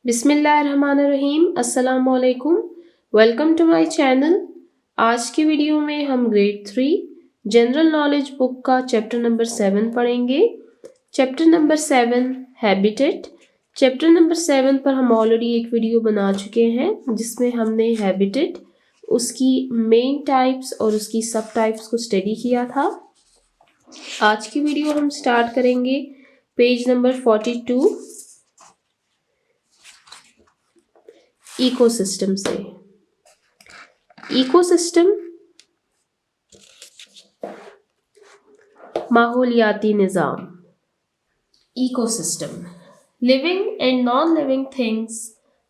बिस्मिल्लाहिर्रहमानिर्रहीम। अस्सलाम वालेकुम। Welcome to my channel. आज की वीडियो में हम ग्रेड 3 जनरल नॉलेज बुक का चैप्टर नंबर 7 पढ़ेंगे। Chapter number 7 habitat. Chapter number 7 पर हम ऑलरेडी एक वीडियो बना चुके हैं जिसमें हमने हैबिटेट, उसकी मेन टाइप्स और उसकी सब टाइप्स को स्टडी किया था। आज की वीडियो हम स्टार्ट करेंगे पेज नंबर 42 इकोसिस्टम से। इकोसिस्टम माहौलियाती निज़ाम। Ecosystem living and non living things,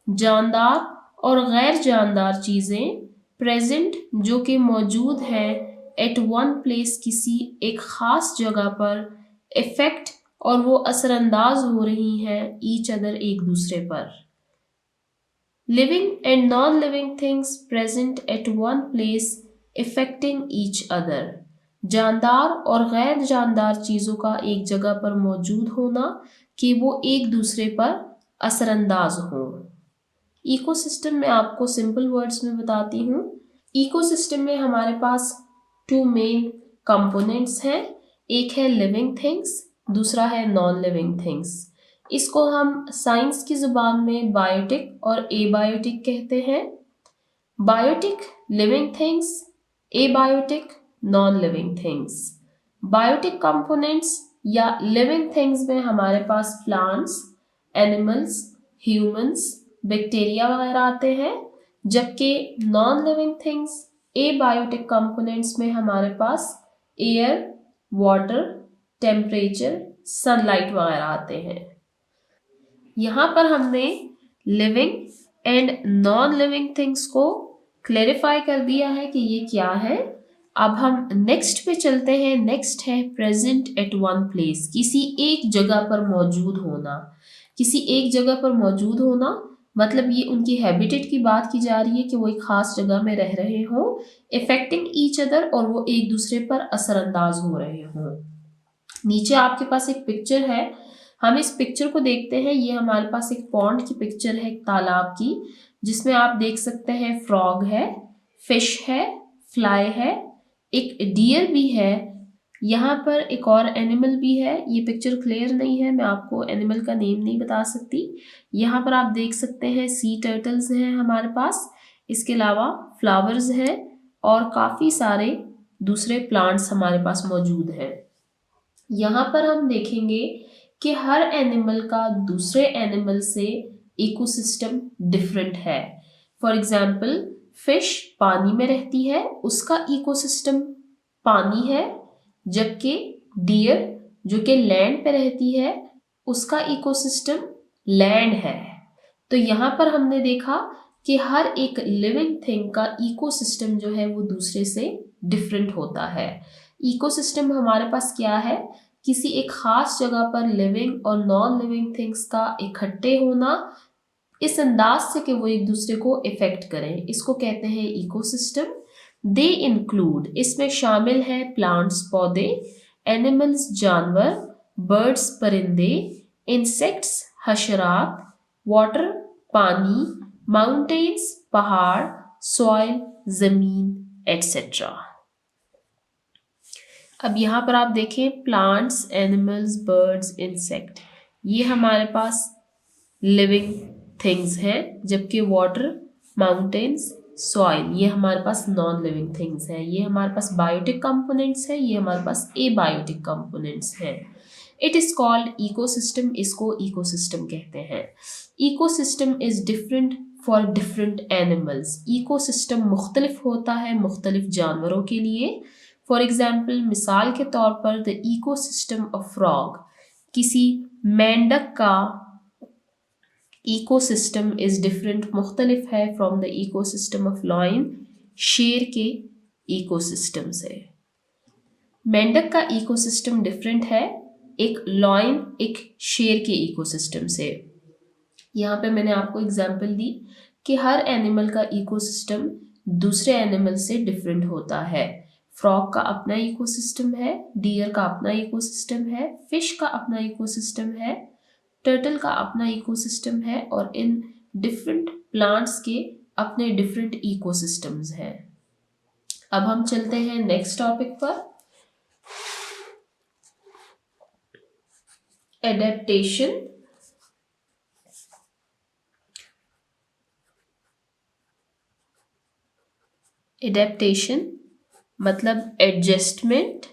जानदार और गैर जानदार चीज़ें प्रेजेंट जो कि मौजूद हैं एट वन प्लेस किसी एक ख़ास जगह पर, इफ़ेक्ट और वो असरअंदाज हो रही हैं ईच अदर एक दूसरे पर। Living and non-living things present at one place affecting each other, जानदार और गैर जानदार चीज़ों का एक जगह पर मौजूद होना कि वो एक दूसरे पर असरअंदाज हों। इकोसिस्टम में आपको सिंपल वर्ड्स में बताती हूँ। इकोसिस्टम में हमारे पास 2 मेन कंपोनेंट्स हैं, एक है लिविंग थिंग्स, दूसरा है नॉन लिविंग थिंग्स। इसको हम साइंस की ज़ुबान में बायोटिक और एबायोटिक कहते हैं। Biotic living things, abiotic non living things. Biotic components या लिविंग थिंग्स में हमारे पास प्लांट्स, एनिमल्स, ह्यूमंस, बैक्टीरिया वगैरह आते हैं, जबकि non living things abiotic components में हमारे पास एयर, वाटर, टेम्परेचर, सनलाइट वगैरह आते हैं। यहाँ पर हमने living and non living things को क्लेरिफाई कर दिया है कि ये क्या है। अब हम नेक्स्ट पे चलते हैं। नेक्स्ट है प्रेजेंट एट वन प्लेस, किसी एक जगह पर मौजूद होना। किसी एक जगह पर मौजूद होना मतलब ये उनकी हैबिटेट की बात की जा रही है कि वो एक खास जगह में रह रहे हों, इफेक्टिंग ईच अदर और वो एक दूसरे पर असरअंदाज हो रहे हों। नीचे आपके पास एक पिक्चर है, हम इस पिक्चर को देखते हैं। ये हमारे पास एक पॉन्ड की पिक्चर है, एक तालाब की, जिसमें आप देख सकते हैं फ्रॉग है, फिश है, फ्लाई है, एक डियर भी है, यहाँ पर एक और एनिमल भी है। ये पिक्चर क्लियर नहीं है, मैं आपको एनिमल का नेम नहीं बता सकती। यहाँ पर आप देख सकते हैं सी टर्टल्स हैं हमारे पास, इसके अलावा फ्लावर्स हैं और काफ़ी सारे दूसरे प्लांट्स हमारे पास मौजूद हैं। यहाँ पर हम देखेंगे कि हर एनिमल का दूसरे एनिमल से इकोसिस्टम डिफरेंट है। फॉर एग्जाम्पल फिश पानी में रहती है, उसका इकोसिस्टम पानी है, जबकि डियर जो कि लैंड पे रहती है उसका इकोसिस्टम लैंड है। तो यहाँ पर हमने देखा कि हर एक लिविंग थिंग का इकोसिस्टम जो है वो दूसरे से डिफरेंट होता है। इकोसिस्टम हमारे पास क्या है, किसी एक खास जगह पर लिविंग और नॉन लिविंग थिंग्स का इकट्ठे होना इस अंदाज से कि वो एक दूसरे को इफेक्ट करें, इसको कहते हैं इकोसिस्टम। दे इंक्लूड, इसमें शामिल है प्लांट्स पौधे, एनिमल्स जानवर, बर्ड्स परिंदे, इंसेक्ट्स हशरात, वाटर पानी, माउंटेन्स पहाड़, सॉइल जमीन एटसेट्रा। अब यहाँ पर आप देखें प्लांट्स, एनिमल्स, बर्ड्स, इंसेक्ट, ये हमारे पास लिविंग थिंग्स हैं, जबकि वाटर, माउंटेन्स, सॉइल ये हमारे पास नॉन लिविंग थिंग्स हैं। ये हमारे पास बायोटिक कंपोनेंट्स हैं, ये हमारे पास एबायोटिक कंपोनेंट्स हैं। इट इज़ कॉल्ड इकोसिस्टम, इसको इकोसिस्टम कहते हैं। Ecosystem is different for different animals, ecosystem मुख्तलिफ होता है मुख्तलिफ जानवरों के लिए। फॉर एग्जाम्पल मिसाल के तौर पर द इकोसिस्टम ऑफ फ्रॉग, किसी मेंढक का इकोसिस्टम इज़ डिफरेंट, मुख्तलिफ है from the ecosystem of lion, शेर के इकोसिस्टम से। मेंढक का इकोसिस्टम डिफरेंट है एक लॉयन, एक शेर के इकोसिस्टम से। यहाँ पे मैंने आपको एग्जाम्पल दी कि हर एनिमल का इकोसिस्टम दूसरे एनिमल से डिफरेंट होता है। फ्रॉग का अपना इकोसिस्टम है, डियर का अपना इकोसिस्टम है, फिश का अपना इकोसिस्टम है, टर्टल का अपना इकोसिस्टम है और इन डिफरेंट प्लांट्स के अपने डिफरेंट इकोसिस्टम्स हैं। अब हम चलते हैं नेक्स्ट टॉपिक पर, एडेप्टेशन। एडेप्टेशन मतलब एडजस्टमेंट,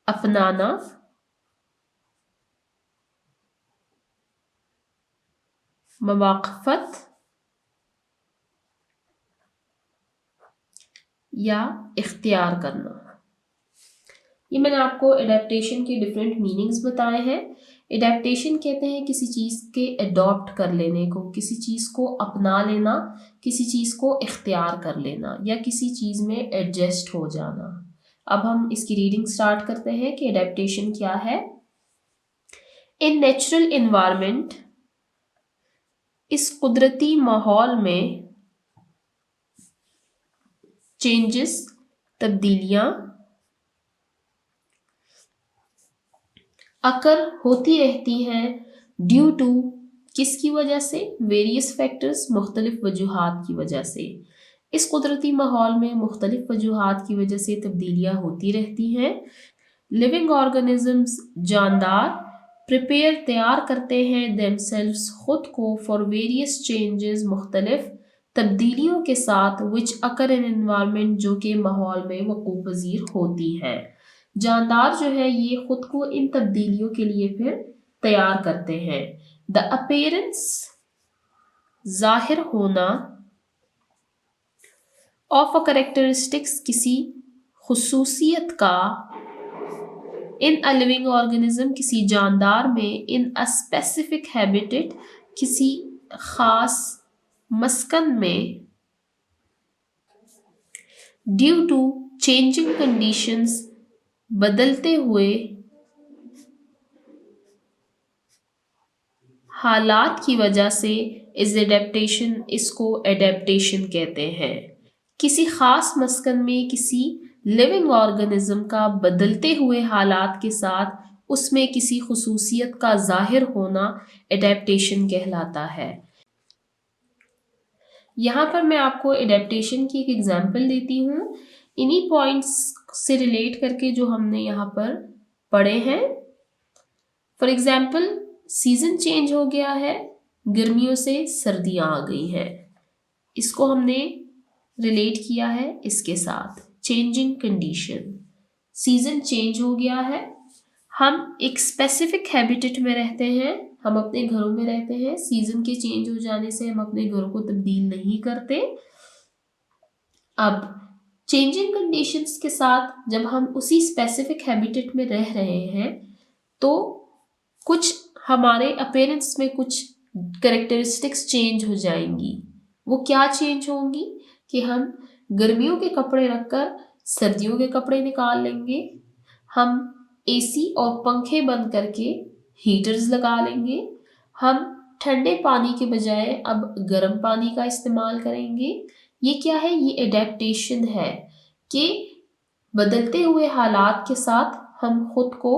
अपनाना, मवाक़फ़त या इख्तियार करना। ये मैंने आपको एडेप्टेशन के डिफरेंट मीनिंग्स बताए हैं। एडेप्टेशन कहते हैं किसी चीज़ के अडॉप्ट कर लेने को, किसी चीज़ को अपना लेना, किसी चीज़ को इख्तियार कर लेना या किसी चीज़ में एडजस्ट हो जाना। अब हम इसकी रीडिंग स्टार्ट करते हैं कि एडेप्टेशन क्या है। इन नेचुरल इन्वायरमेंट, इस कुदरती माहौल में, चेंजेस तब्दीलियां अकर होती रहती हैं ड्यू टू किसकी वजह से, वेरियस फैक्टर्स मुख्तलिफ वजूहात की वजह से। इस कुदरती माहौल में मुख्तलिफ वजूहात की वजह से तब्दीलियां होती रहती हैं। लिविंग ऑर्गेनिजम्स जानदार प्रिपेयर तैयार करते हैं देमसेल्व्स खुद को फॉर वेरियस चेंजेस मुख्तलिफ तब्दीलियों के साथ विच अकर इन एनवायरनमेंट जो कि माहौल में वक़ूअ पज़ीर होती हैं। जानदार जो है ये खुद को इन तब्दीलियों के लिए फिर तैयार करते हैं। द अपीयरेंस जाहिर होना, ऑफ अ करेक्टरिस्टिक्स किसी खुसूसियत का, इन अ लिविंग ऑर्गेनिज्म किसी जानदार में, इन अ स्पेसिफिक हैबिटेट किसी खास मस्कन में, ड्यू टू चेंजिंग कंडीशंस बदलते हुए हालात की वजह से, इस एडेप्टेशन इसको एडेप्टेशन कहते हैं। किसी खास मस्कन में किसी लिविंग ऑर्गेनिज्म का बदलते हुए हालात के साथ उसमें किसी खुसूसियत का जाहिर होना एडेप्टेशन कहलाता है। यहाँ पर मैं आपको एडेप्टेशन की एक एग्जांपल देती हूँ इन्हीं पॉइंट्स से रिलेट करके जो हमने यहाँ पर पढ़े हैं। फॉर एग्जाम्पल, सीजन चेंज हो गया है, गर्मियों से सर्दियाँ आ गई हैं, इसको हमने रिलेट किया है इसके साथ। चेंजिंग कंडीशन, सीजन चेंज हो गया है, हम एक स्पेसिफिक हैबिटेट में रहते हैं, हम अपने घरों में रहते हैं, सीजन के चेंज हो जाने से हम अपने घरों को तब्दील नहीं करते। अब चेंजिंग कंडीशंस के साथ जब हम उसी स्पेसिफिक हैबिटेट में रह रहे हैं तो कुछ हमारे अपीयरेंस में कुछ कैरेक्टरिस्टिक्स चेंज हो जाएंगी। वो क्या चेंज होंगी कि हम गर्मियों के कपड़े रखकर सर्दियों के कपड़े निकाल लेंगे, हम एसी और पंखे बंद करके हीटर्स लगा लेंगे, हम ठंडे पानी के बजाय अब गर्म पानी का इस्तेमाल करेंगे। ये क्या है? ये एडेप्टेशन है कि बदलते हुए हालात के साथ हम खुद को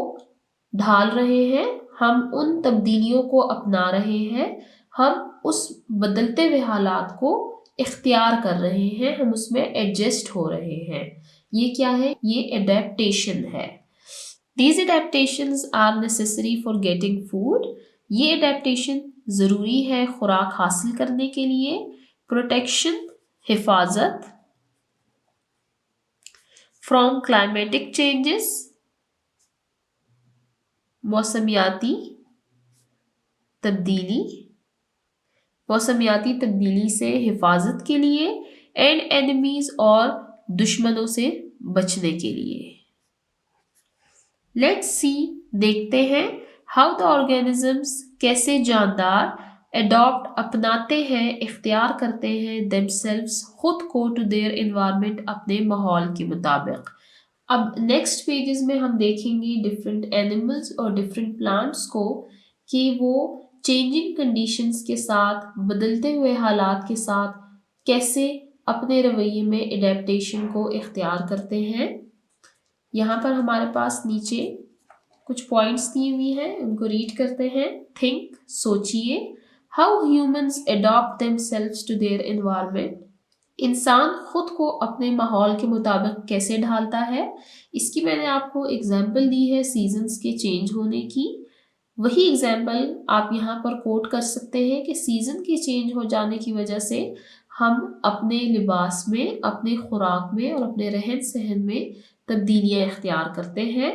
ढाल रहे हैं, हम उन तब्दीलियों को अपना रहे हैं, हम उस बदलते हुए हालात को इख्तियार कर रहे हैं, हम उसमें एडजस्ट हो रहे हैं। ये क्या है? ये एडेप्टेशन है। These adaptations are necessary for getting food. ये एडेप्टेशन ज़रूरी है खुराक हासिल करने के लिए। प्रोटेक्शन, हिफाजत। फ्रॉम क्लाइमेटिक चेंजेस, मौसमियाती तब्दीली, मौसमियाती तब्दीली से हिफाजत के लिए। एंड एनिमीज और दुश्मनों से बचने के लिए। लेट्स सी, देखते हैं हाउ द ऑर्गेनिजम्स कैसे जानदार एडॉप्ट अपनाते हैं, इख्तियार करते हैं देमसेल्व्स खुद को टू देयर एनवायरनमेंट अपने माहौल के मुताबिक। अब नेक्स्ट पेजेस में हम देखेंगे डिफरेंट एनिमल्स और डिफरेंट प्लांट्स को कि वो चेंजिंग कंडीशंस के साथ, बदलते हुए हालात के साथ कैसे अपने रवैये में एडेप्टेशन को इख्तियार करते हैं। यहाँ पर हमारे पास नीचे कुछ पॉइंट्स दी हुई हैं, उनको रीड करते हैं। थिंक, सोचिए। How humans adopt themselves to their environment. इंसान खुद को अपने माहौल के मुताबिक कैसे ढालता है। इसकी मैंने आपको एग्जाम्पल दी है सीजन्स के चेंज होने की। वही एग्जाम्पल आप यहाँ पर कोट कर सकते हैं कि सीज़न के चेंज हो जाने की वजह से हम अपने लिबास में, अपने खुराक में और अपने रहन सहन में तब्दीलियाँ इख्तियार करते हैं।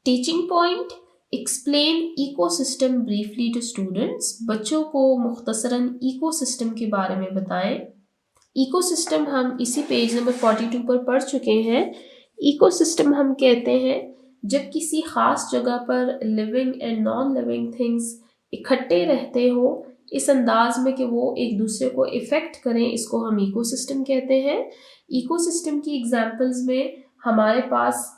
Teaching point, explain ecosystem briefly to students. बच्चों को मुख्तसरन इकोसिस्टम के बारे में बताएं। इकोसिस्टम हम इसी पेज नंबर 42 पर पढ़ चुके हैं। इकोसिस्टम हम कहते हैं जब किसी खास जगह पर living and non living things इकट्ठे रहते हो इस अंदाज में कि वो एक दूसरे को इफेक्ट करें, इसको हम इकोसिस्टम कहते हैं। इकोसिस्टम की एग्जांपल्स में हमारे पास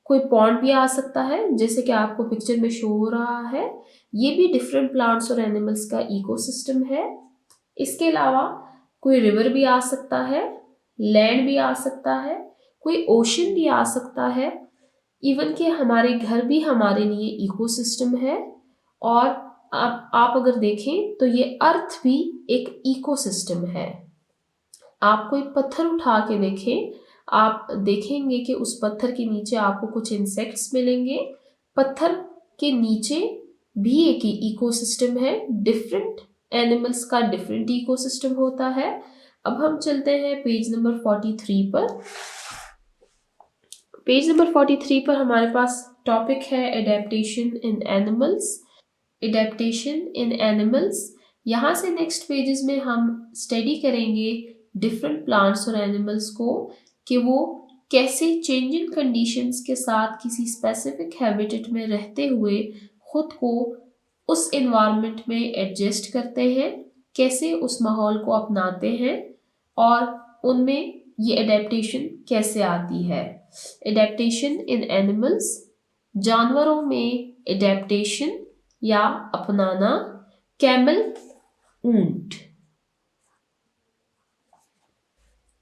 कोई पॉन्ड भी आ सकता है, जैसे कि आपको पिक्चर में शो हो रहा है। ये भी डिफरेंट प्लांट्स और एनिमल्स का इकोसिस्टम है। इसके अलावा कोई रिवर भी आ सकता है, लैंड भी आ सकता है, कोई ओशन भी आ सकता है। इवन कि हमारे घर भी हमारे लिए इकोसिस्टम है। और आप अगर देखें तो ये अर्थ भी एक इकोसिस्टम है। आप कोई पत्थर उठा के देखें, आप देखेंगे कि उस पत्थर के नीचे आपको कुछ इंसेक्ट्स मिलेंगे। पत्थर के नीचे भी एक इकोसिस्टम है। डिफरेंट एनिमल्स का डिफरेंट इकोसिस्टम होता है। अब हम चलते हैं पेज नंबर 43 पर। पेज नंबर 43 पर हमारे पास टॉपिक है एडेप्टेशन इन एनिमल्स। एडेप्टेशन इन एनिमल्स, यहाँ से नेक्स्ट पेजेस में हम स्टडी करेंगे डिफरेंट प्लांट्स और एनिमल्स को कि वो कैसे चेंजिंग कंडीशंस के साथ किसी स्पेसिफिक हैबिटेट में रहते हुए खुद को उस एनवायरनमेंट में एडजस्ट करते हैं, कैसे उस माहौल को अपनाते हैं और उनमें ये एडेप्टेशन कैसे आती है। एडेप्टेशन इन एनिमल्स, जानवरों में एडेप्टेशन या अपनाना। कैमल, ऊंट।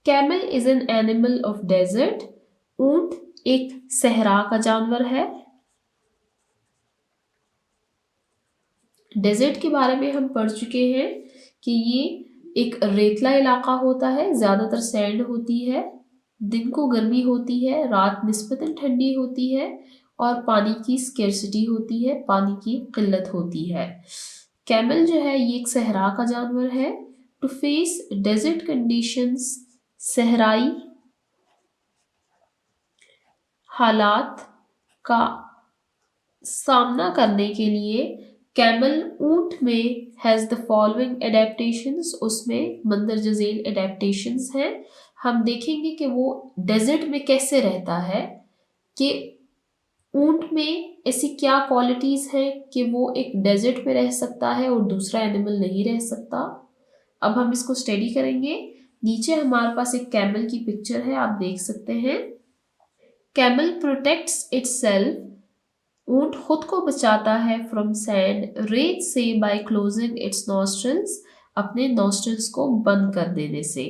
Camel is an animal of desert. ऊंट एक सहरा का जानवर है। डेजर्ट के बारे में हम पढ़ चुके हैं कि ये एक रेतला इलाका होता है, ज्यादातर सैंड होती है, दिन को गर्मी होती है, रात निस्बतन ठंडी होती है और पानी की स्केर्सिटी होती है, पानी की किल्लत होती है। कैमल जो है ये एक सहरा का जानवर है। टू फेस डेजर्ट कंडीशंस, सहराई हालात का सामना करने के लिए कैमल ऊंट में हैज़ द फॉलोइंग एडेप्टेशंस, उसमें मंदरजा झेल एडेप्टेशंस हैं। हम देखेंगे कि वो डेजर्ट में कैसे रहता है, कि ऊंट में ऐसी क्या क्वालिटीज़ हैं कि वो एक डेजर्ट में रह सकता है और दूसरा एनिमल नहीं रह सकता। अब हम इसको स्टडी करेंगे। नीचे हमारे पास एक कैमल की पिक्चर है, आप देख सकते हैं। कैमल प्रोटेक्ट्स इटसेल्फ, ऊंट खुद को बचाता है फ्रॉम सैंड, रेत से, बाय क्लोजिंग इट्स नॉस्ट्रल्स, अपने नॉस्ट्रल्स को बंद कर देने से।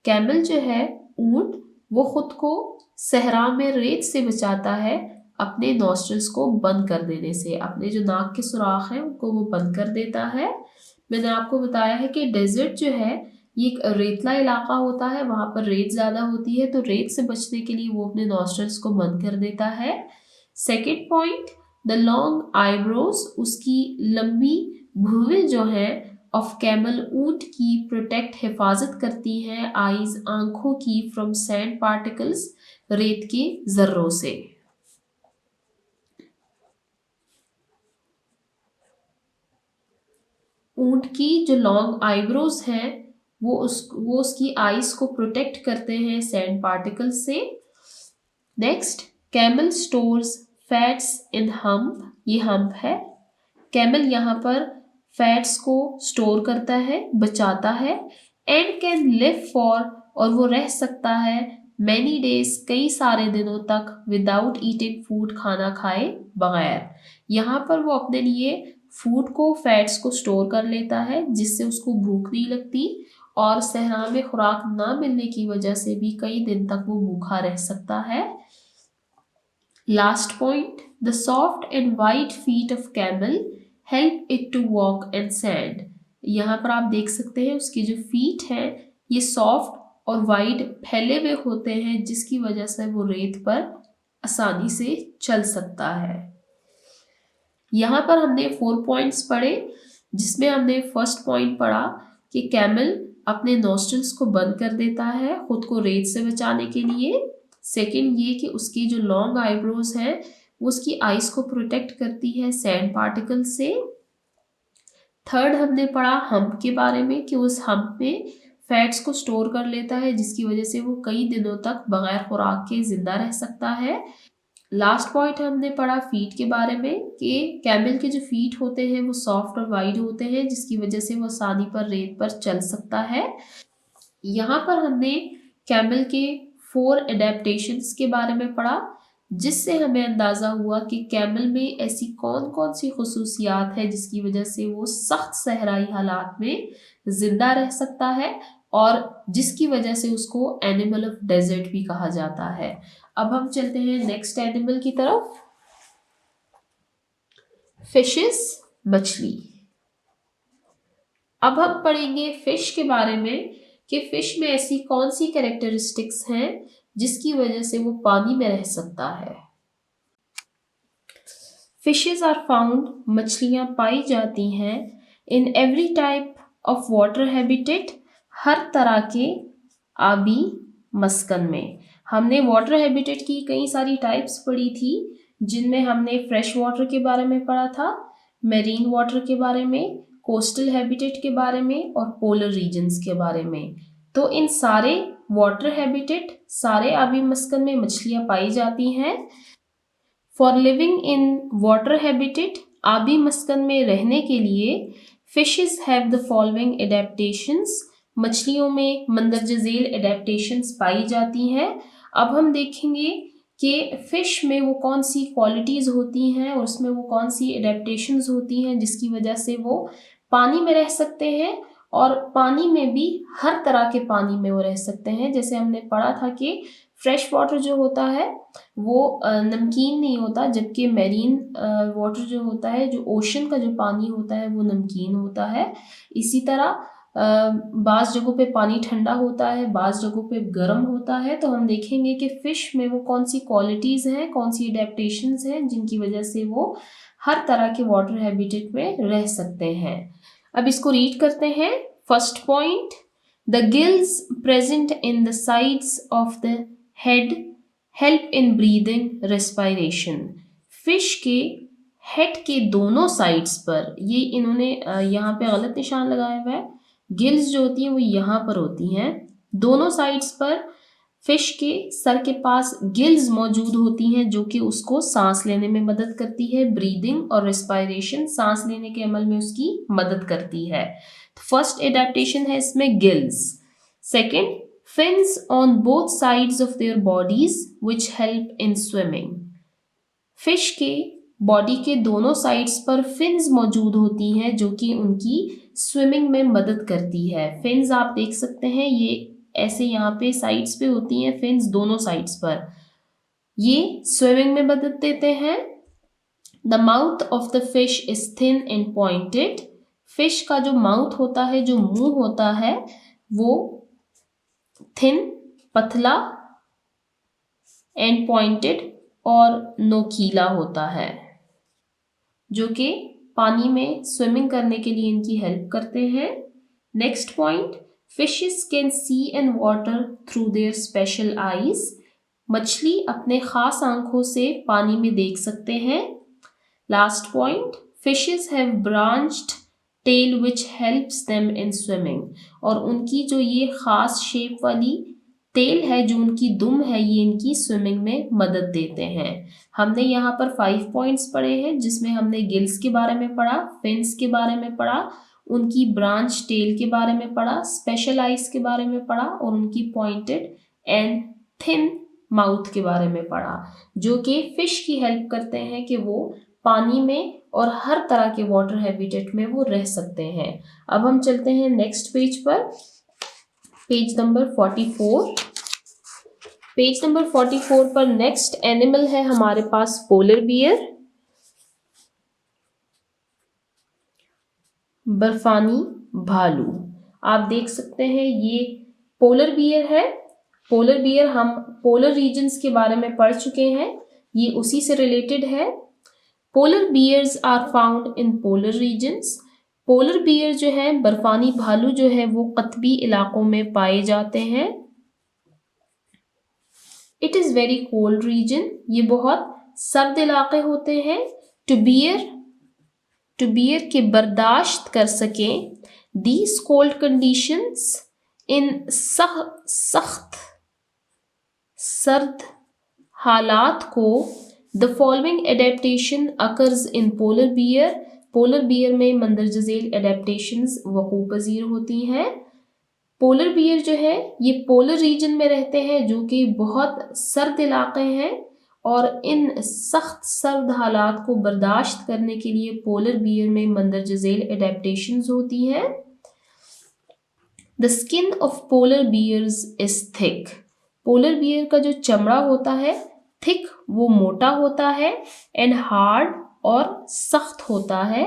कैमल जो है ऊंट, वो खुद को सहरा में रेत से बचाता है अपने नॉस्ट्रल्स को बंद कर देने से। अपने जो नाक के सुराख हैं उनको वो बंद कर देता है। मैंने आपको बताया है कि डेजर्ट जो है ये एक रेतला इलाका होता है, वहां पर रेत ज्यादा होती है, तो रेत से बचने के लिए वो अपने नॉस्ट्रल्स को बंद कर देता है। Second point, the long eyebrows, उसकी लंबी भुवें जो है ऑफ कैमल, ऊंट की प्रोटेक्ट हिफाजत करती है आईज, आंखों की, फ्रॉम सैंड पार्टिकल्स, रेत के जर्रों से। ऊंट की जो लॉन्ग आईब्रोज हैं वो उसकी आईज को प्रोटेक्ट करते हैं सैंड पार्टिकल से। नेक्स्ट, कैमल स्टोर्स फैट्स इन हम्प, ये हम्प है। कैमल यहाँ पर फैट्स को स्टोर करता है, बचाता है। एंड कैन लिव फॉर, और वो रह सकता है मैनी डेज, कई सारे दिनों तक, विदाउट ईटिंग फूड, खाना खाए बगैर। यहाँ पर वो अपने लिए फूड को, फैट्स को स्टोर कर लेता है जिससे उसको भूख नहीं लगती और सहरा में खुराक ना मिलने की वजह से भी कई दिन तक वो भूखा रह सकता है। Last point, the soft and wide feet of camel help it to walk in sand. यहाँ पर आप देख सकते हैं उसकी जो फीट हैं ये सॉफ्ट और वाइड फैले हुए होते हैं, जिसकी वजह से वो रेत पर आसानी से चल सकता है। यहाँ पर हमने 4 पॉइंट्स पढ़े, जिसमें हमने फर्स्ट पॉइंट पढ़ा कि कैमल अपने नॉस्ट्रल्स को बंद कर देता है खुद को रेत से बचाने के लिए। सेकंड ये कि उसकी जो लॉन्ग आईब्रोज है वो उसकी आईज को प्रोटेक्ट करती है सैंड पार्टिकल से। थर्ड हमने पढ़ा हम्प के बारे में कि उस हम्प में फैट्स को स्टोर कर लेता है, जिसकी वजह से वो कई दिनों तक बगैर खुराक के जिंदा रह सकता है। लास्ट पॉइंट हमने पढ़ा फीट के बारे में कि कैमल के जो फीट होते हैं वो सॉफ्ट और वाइड होते हैं, जिसकी वजह से वो आसानी पर रेत पर चल सकता है। यहाँ पर हमने कैमल के 4 एडेप्टेशंस के बारे में पढ़ा, जिससे हमें अंदाज़ा हुआ कि कैमल में ऐसी कौन कौन सी खुसूसियात है जिसकी वजह से वो सख्त सहराई हालात में ज़िंदा रह सकता है और जिसकी वजह से उसको एनिमल ऑफ डेजर्ट भी कहा जाता है। अब हम चलते हैं नेक्स्ट एनिमल की तरफ, फिशेस, मछली। अब हम पढ़ेंगे फिश के बारे में कि फिश में ऐसी कौन सी कैरेक्टरिस्टिक्स हैं जिसकी वजह से वो पानी में रह सकता है। फिशेस आर फाउंड, मछलियां पाई जाती हैं in every type of water habitat, हर तरह के आबी मस्कन में। हमने वाटर हैबिटेट की कई सारी टाइप्स पढ़ी थी, जिनमें हमने फ्रेश वाटर के बारे में पढ़ा था, मेरीन वाटर के बारे में, कोस्टल हैबिटेट के बारे में और पोलर रीजन्स के बारे में। तो इन सारे वाटर हैबिटेट, सारे आबी मस्कन में मछलियां पाई जाती हैं। For living in water habitat, आबी मस्कन में रहने के लिए fishes have the following adaptations, मछलियों में मंदरजा झेल एडेप्टेशंस पाई जाती हैं। अब हम देखेंगे कि फिश में वो कौन सी क्वालिटीज़ होती हैं और उसमें वो कौन सी एडेप्टेशंस होती हैं जिसकी वजह से वो पानी में रह सकते हैं, और पानी में भी हर तरह के पानी में वो रह सकते हैं। जैसे हमने पढ़ा था कि फ्रेश वाटर जो होता है वो नमकीन नहीं होता, जबकि मेरीन वाटर जो होता है, जो ओशन का जो पानी होता है वो नमकीन होता है। इसी तरह बाज़ जगहों पे पानी ठंडा होता है, बाज़ जगहों पे गर्म होता है। तो हम देखेंगे कि फ़िश में वो कौन सी क्वालिटीज़ हैं, कौन सी एडेप्टेशंस हैं जिनकी वजह से वो हर तरह के वाटर हैबिटेट में रह सकते हैं। अब इसको रीड करते हैं। First point, the gills present in the sides of the head help in breathing, respiration. Fish के हेड के दोनों साइड्स पर, ये इन्होंने यहाँ पे गलत निशान लगाया हुआ है, गिल्स जो होती हैं वो यहाँ पर होती हैं। दोनों साइड्स पर फिश के सर के पास गिल्स मौजूद होती हैं जो कि उसको सांस लेने में मदद करती है। ब्रीदिंग और रेस्पिरेशन, सांस लेने के अमल में उसकी मदद करती है। फर्स्ट एडेप्टेशन है इसमें gills. Second, fins on both sides of their bodies which help in swimming. Fish के बॉडी के दोनों साइड्स पर फिन्स मौजूद होती हैं जो कि उनकी स्विमिंग में मदद करती है। फिन्स आप देख सकते हैं, ये ऐसे यहाँ पे साइड्स पे होती हैं फिन्स दोनों साइड्स पर, ये स्विमिंग में मदद देते हैं। The mouth of the fish is thin and pointed. Fish का जो माउथ होता है, जो मुंह होता है, वो थिन, पतला, एंड पॉइंटेड और नोकीला होता है, जो कि पानी में स्विमिंग करने के लिए इनकी हेल्प करते हैं। Next point, fishes can see in water through their special eyes. मछली अपने खास आंखों से पानी में देख सकते हैं। Last point, fishes have branched tail which helps them in swimming. और उनकी जो ये खास शेप वाली टेल है, जो उनकी दुम है, ये इनकी स्विमिंग में मदद देते हैं। हमने यहाँ पर 5 पॉइंट्स पढ़े हैं, जिसमें हमने गिल्स के बारे में पढ़ा, फिन्स के बारे में पढ़ा, उनकी ब्रांच टेल के बारे में पढ़ा, स्पेशल आइज के बारे में पढ़ा और उनकी पॉइंटेड एंड थिन माउथ के बारे में पढ़ा, जो कि फिश की हेल्प करते हैं कि वो पानी में और हर तरह के वाटर हैबिटेट में वो रह सकते हैं। अब हम चलते हैं नेक्स्ट पेज पर, पेज नंबर 44। पेज नंबर 44 पर नेक्स्ट एनिमल है हमारे पास पोलर बियर, बर्फानी भालू। आप देख सकते हैं ये पोलर बियर है। पोलर बियर हम पोलर रीजन्स के बारे में पढ़ चुके हैं, ये उसी से रिलेटेड है। Polar bears are found in polar regions. Polar bear जो है, बर्फानी भालू जो है, वो कतबी इलाकों में पाए जाते हैं। It is very cold region, ये बहुत सर्द इलाके होते हैं। टू बियर के बर्दाश्त कर सकें। दीज कोल्ड कंडीशंस इन सख्त सर्द हालात को the following adaptation occurs in polar bear. Polar bear में मंदरज झेल एडेप्टेशंस वकूअ पजीर होती हैं। पोलर बियर जो है ये पोलर रीजन में रहते हैं जो कि बहुत सर्द इलाके हैं, और इन सख्त सर्द हालात को बर्दाश्त करने के लिए पोलर बियर में मंदरज झेल एडेप्टेशंस होती हैं। The skin of polar bears is thick. Polar bear का जो चमड़ा होता है, थिक वो मोटा होता है, एंड हार्ड और सख्त होता है।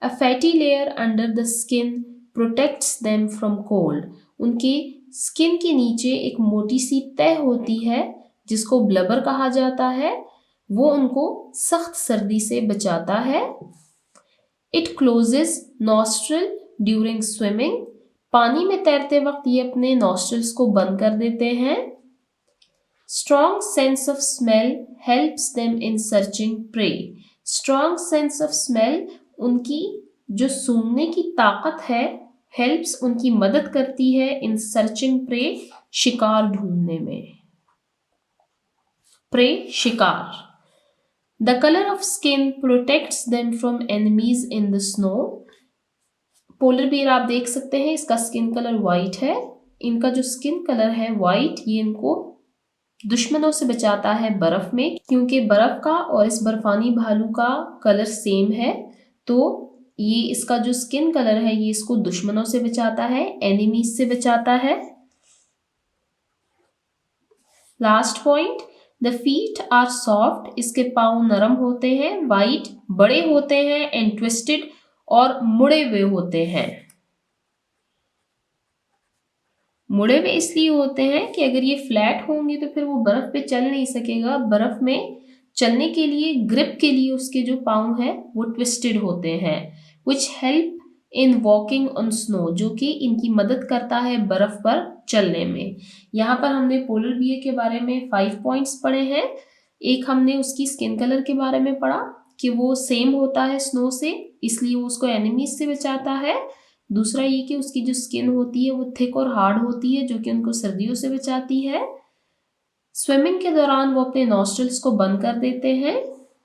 A fatty layer under the skin protects them from cold. उनके स्किन के नीचे एक मोटी सी तह होती है जिसको ब्लबर कहा जाता है, वो उनको सख्त सर्दी से बचाता है। It closes nostril during swimming. पानी में तैरते वक्त ये अपने नॉस्ट्रिल्स को बंद कर देते हैं। Strong sense of smell helps them in searching prey. Strong sense of smell, उनकी जो सूंघने की ताकत है, हेल्प्स उनकी मदद करती है इन सर्चिंग प्रे, शिकार ढूंढने में। प्रे शिकार। The colour of skin protects them from enemies in the snow. Polar bear आप देख सकते हैं इसका स्किन कलर वाइट है। इनका जो स्किन कलर है वाइट, ये इनको दुश्मनों से बचाता है बर्फ में, क्योंकि बर्फ का और इस बर्फानी भालू का कलर सेम है, तो ये इसका जो स्किन कलर है ये इसको दुश्मनों से बचाता है, एनिमीज से बचाता है। Last point, the feet are soft. इसके पाँव नरम होते हैं, वाइट बड़े होते हैं, एंड ट्विस्टेड और मुड़े हुए होते हैं। मुड़े हुए इसलिए होते हैं कि अगर ये फ्लैट होंगे तो फिर वो बर्फ पे चल नहीं सकेगा। बर्फ में चलने के लिए, ग्रिप के लिए उसके जो पाँव हैं वो ट्विस्टेड होते हैं। Which help in walking on snow, जो कि इनकी मदद करता है बर्फ पर चलने में। यहाँ पर हमने पोलर बियर के बारे में 5 पॉइंट्स पढ़े हैं। एक हमने उसकी स्किन कलर के बारे में पढ़ा कि वो सेम होता है स्नो से, इसलिए वो उसको एनिमीज से बचाता है। दूसरा ये कि उसकी जो स्किन होती है वो थिक और हार्ड होती है, जो कि उनको सर्दियों से बचाती है। स्विमिंग के दौरान वो अपने नॉस्ट्रिल्स को बंद कर देते हैं।